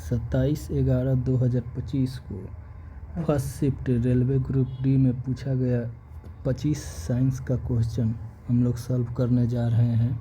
27/11/2025 को first shift railway group D में पूछा गया 25 साइंस का क्वेश्चन हम लोग सॉल्व करने जा रहे हैं।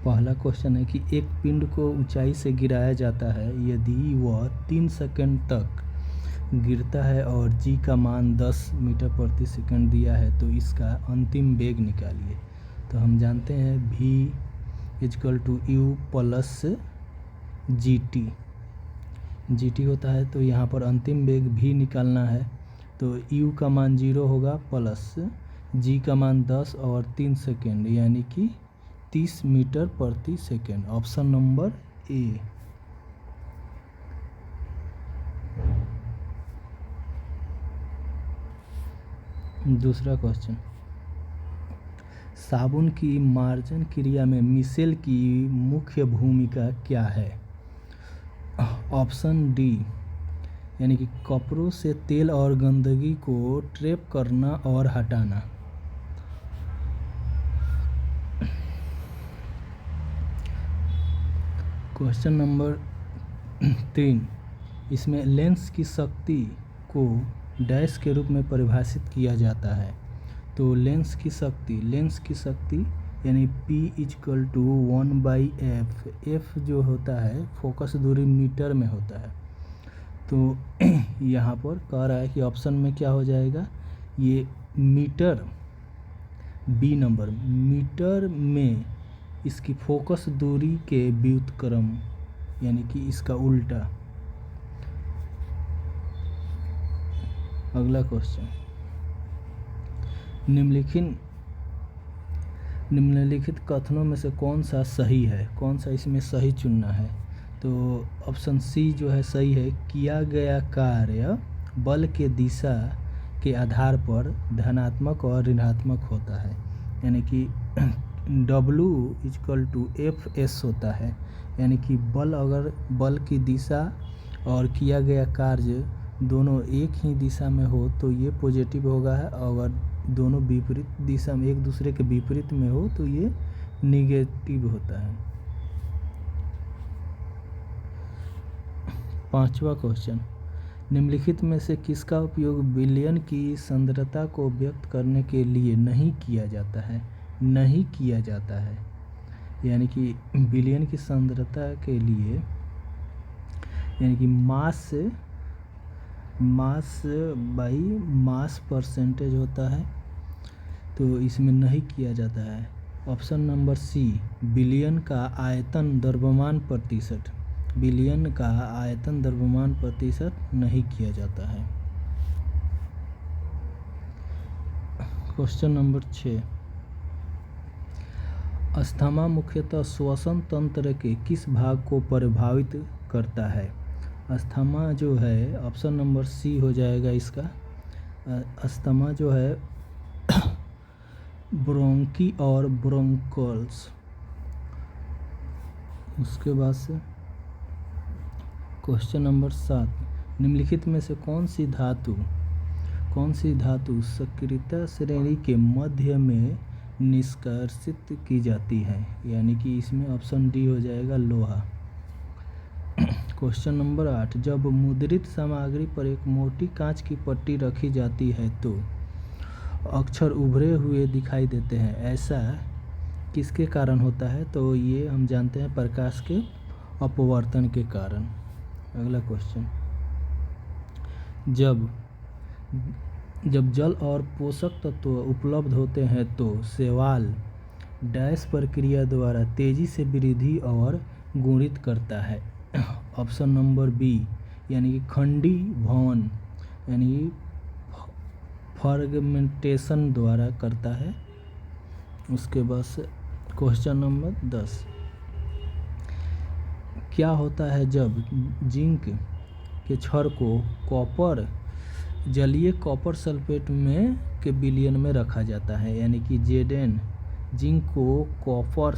पहला क्वेश्चन है कि एक पिंड को ऊंचाई से गिराया जाता है यदि वह 3 सेकंड तक गिरता है और g का मान 10 मीटर प्रति सेकंड दिया है तो इसका अंतिम वेग निकालिए। तो हम जानते हैं v = u + gt होता है। तो यहाँ पर अंतिम वेग v निकालना है तो u का मान 0 होगा प्लस g का मान 10 और 3 सेकेंड यानी कि 30 मीटर प्रति सेकेंड। Option number A. दूसरा क्वेश्चन, साबुन की मार्जन क्रिया में मिशेल की मुख्य भूमिका क्या है? ऑप्शन डी यानी कि कपड़ों से तेल और गंदगी को ट्रैप करना और हटाना। क्वेश्चन नंबर 3, इसमें लेंस की शक्ति को डैश के रूप में परिभाषित किया जाता है। तो लेंस की शक्ति यानी P = 1/f। f जो होता है फोकस दूरी मीटर में होता है। तो यहाँ पर कह रहा है कि ऑप्शन में क्या हो जाएगा, ये मीटर, बी नंबर मीटर में इसकी फोकस दूरी के व्युत्क्रम यानी कि इसका उल्टा। अगला क्वेश्चन, निम्नलिखित कथनों में से कौन सा सही है, कौन सा इसमें सही चुनना है? तो ऑप्शन सी जो है सही है। किया गया कार्य बल के दिशा के आधार पर धनात्मक और ऋणात्मक होता है यानी कि W = Fs होता है यानी कि बल की दिशा और किया गया कार्य दोनों एक ही दिशा में हो तो ये पॉजिटिव होगा है, अगर दोनों विपरीत दिशा में एक दूसरे के विपरीत में हो तो ये निगेटिव होता है। पांचवा क्वेश्चन, निम्नलिखित में से किसका उपयोग विलयन की सांद्रता को व्यक्त करने के लिए नहीं किया जाता है यानी कि विलयन की सांद्रता के लिए यानी कि मास परसेंटेज होता है तो इसमें नहीं किया जाता है। ऑप्शन नंबर सी, विलयन का आयतन द्रव्यमान प्रतिशत नहीं किया जाता है। क्वेश्चन नंबर 6, अस्थमा मुख्यतः श्वसन तंत्र के किस भाग को प्रभावित करता है? अस्थमा जो है ऑप्शन नंबर सी हो जाएगा इसका। अस्थमा जो है ब्रोंकी और ब्रोंकल्स। उसके बाद से क्वेश्चन नंबर 7, निम्नलिखित में से कौन सी धातु सक्रियता श्रेणी के मध्य में निष्कासित की जाती है यानी कि इसमें ऑप्शन डी हो जाएगा लोहा। क्वेश्चन नंबर 8, जब मुद्रित सामग्री पर एक मोटी कांच की पट्टी रखी जाती है तो अक्षर उभरे हुए दिखाई देते हैं, ऐसा किसके कारण होता है? तो ये हम जानते हैं प्रकाश के अपवर्तन के कारण। अगला क्वेश्चन, जब जल और पोषक तत्व उपलब्ध होते हैं तो शैवाल डैश प्रक्रिया द्वारा तेजी से वृद्धि और गुणित करता है। ऑप्शन नंबर बी यानी कि खंडीभवन यानी फर्गमेंटेशन द्वारा करता है। उसके बाद से क्वेश्चन नंबर 10, क्या होता है जब जिंक के छड़ को जलीय कॉपर सल्फेट के विलयन में रखा जाता है यानी कि Zn जिंक को कॉपर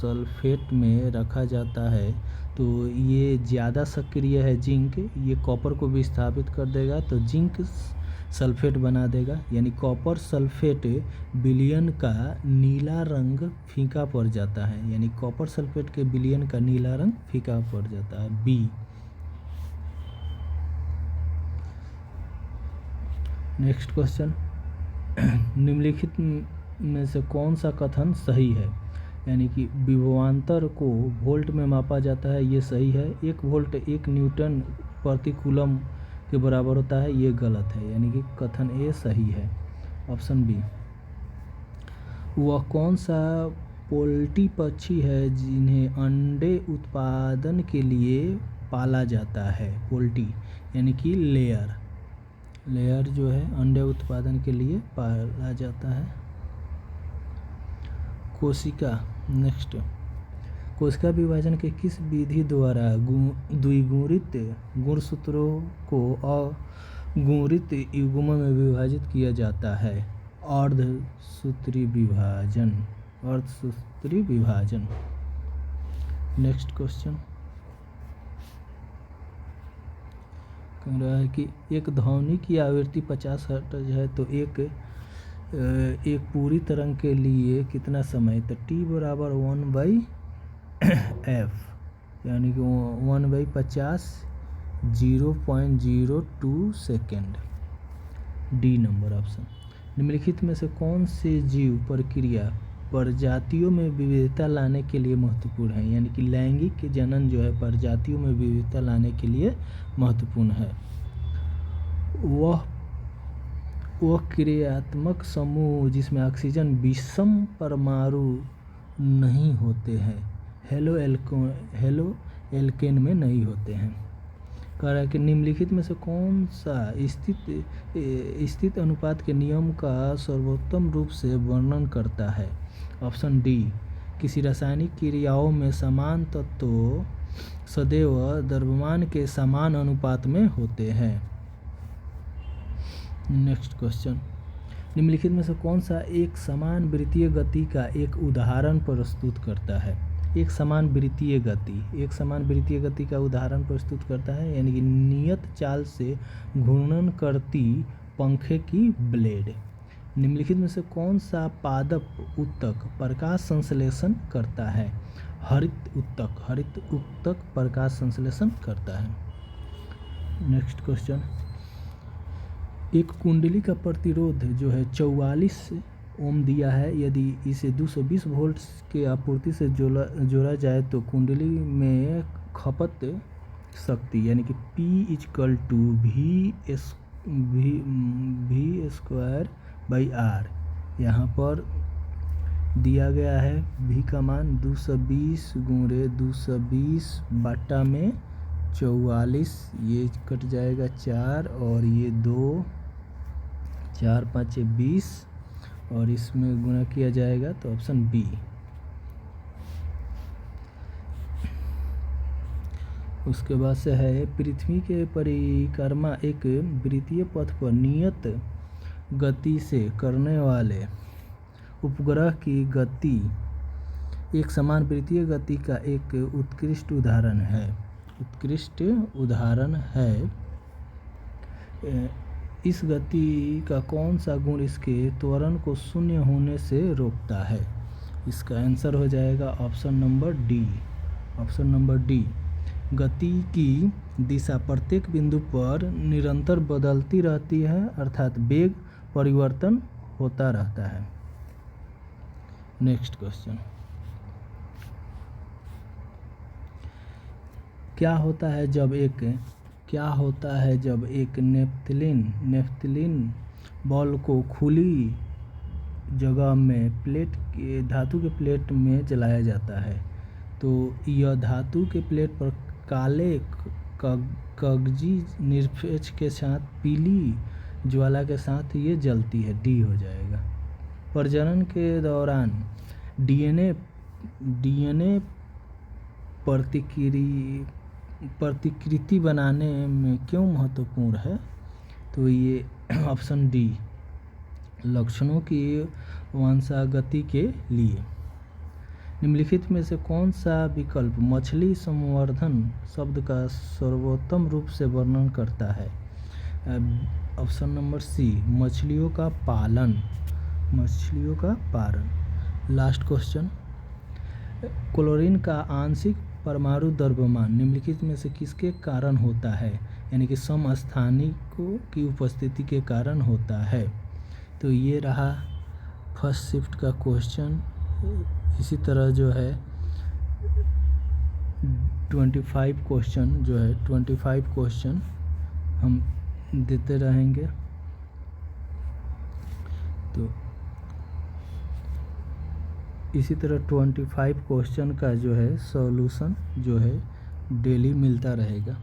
सल्फेट में रखा जाता है तो ये ज़्यादा सक्रिय है जिंक, ये कॉपर को विस्थापित कर देगा तो जिंक सल्फेट बना देगा, यानी कॉपर सल्फेट विलयन का नीला रंग फीका पड़ जाता है, यानी कॉपर सल्फेट के विलयन का नीला रंग फीका पड़ जाता है। बी। नेक्स्ट क्वेश्चन, निम्नलिखित में से कौन सा कथन सही है, यानी कि विभवांतर को वोल्ट में मापा जाता है, ये सही है। 1 वोल्ट 1 न्यूटन प्रति कूलम के बराबर होता है, ये गलत है, यानी कि कथन ए सही है। Option B. वह कौन सा पोल्ट्री पक्षी है जिन्हें अंडे उत्पादन के लिए पाला जाता है? पोल्ट्री यानी कि लेयर जो है अंडे उत्पादन के लिए पाला जाता है। कोशिका। नेक्स्ट, कोशिका विभाजन के किस विधि द्वारा द्विगुणित गुणसूत्रों को अगुणित युग्मों में विभाजित किया जाता है? अर्धसूत्री विभाजन। नेक्स्ट क्वेश्चन कह रहा है कि एक ध्वनि की आवृत्ति 50 हर्ट्ज है तो एक पूरी तरंग के लिए कितना समय? तो T बराबर 1/f, यानी कि 1/50 0.02 सेकेंड। D number option. निम्नलिखित में से कौन से जीव प्रक्रिया प्रजातियों में विविधता लाने के लिए महत्वपूर्ण है? यानी कि लैंगिक जनन जो है प्रजातियों में विविधता लाने के लिए महत्वपूर्ण है। वह क्रियात्मक समूह जिसमें ऑक्सीजन विषम परमाणु नहीं होते हैं, हेलो एल्केन में नहीं होते हैं। कह रहा है कि निम्नलिखित में से कौन सा स्थित अनुपात के नियम का सर्वोत्तम रूप से वर्णन करता है? Option D. किसी रासायनिक क्रियाओं में समान तत्व सदैव द्रव्यमान के समान अनुपात में होते हैं। नेक्स्ट क्वेश्चन, निम्नलिखित में से कौन सा एक समान वृत्तीय गति का एक उदाहरण प्रस्तुत करता है? एक समान वृत्तीय गति का उदाहरण प्रस्तुत करता है, यानी कि नियत चाल से घूर्णन करती पंखे की ब्लेड। निम्नलिखित में से कौन सा पादप ऊतक प्रकाश संश्लेषण करता है? हरित ऊतक प्रकाश संश्लेषण करता है। नेक्स्ट क्वेश्चन, एक कुंडली का प्रतिरोध जो है 44 ओम दिया है, यदि इसे 220 वोल्ट के आपूर्ति से जोड़ा जाए तो कुंडली में खपत शक्ति यानी कि P = V²/R यहाँ पर दिया गया है। V का मान 220 × 220 बटा में 44, ये कट जाएगा 4 और ये 2, 4 5 20 और इसमें गुणा किया जाएगा तो ऑप्शन बी। उसके बाद से है पृथ्वी के परिक्रमा एक वृत्तीय पथ पर नियत गति से करने वाले उपग्रह की गति एक समान वृत्तीय गति का एक उत्कृष्ट उदाहरण है। इस गति का कौन सा गुण इसके त्वरण को शून्य होने से रोकता है? इसका आंसर हो जाएगा ऑप्शन नंबर डी। गति की दिशा प्रत्येक बिंदु पर निरंतर बदलती रहती है, अर्थात वेग परिवर्तन होता रहता है। नेक्स्ट क्वेश्चन, क्या होता है जब एक नेफ्थलीन बॉल को खुली जगह में धातु के प्लेट में जलाया जाता है? तो यह धातु के प्लेट पर काले कागजी निरपेक्ष के साथ पीली ज्वाला के साथ ये जलती है, डी हो जाएगा। प्रजनन के दौरान डीएनए प्रतिकृति बनाने में क्यों महत्वपूर्ण है? तो ये ऑप्शन डी, लक्षणों की वंशागति के लिए। निम्नलिखित में से कौन सा विकल्प मछली संवर्धन शब्द का सर्वोत्तम रूप से वर्णन करता है? ऑप्शन नंबर सी, मछलियों का पालन। मछलियों का पालन। लास्ट क्वेश्चन, क्लोरीन का आंशिक परमाणु द्रव्यमान निम्नलिखित में से किसके कारण होता है? यानी कि समस्थानिकों की उपस्थिति के कारण होता है। तो ये रहा फर्स्ट शिफ्ट का क्वेश्चन। इसी तरह जो है 25 क्वेश्चन जो है 25 क्वेश्चन हम देते रहेंगे। तो इसी तरह 25 क्वेश्चन का जो है सॉल्यूशन जो है डेली मिलता रहेगा।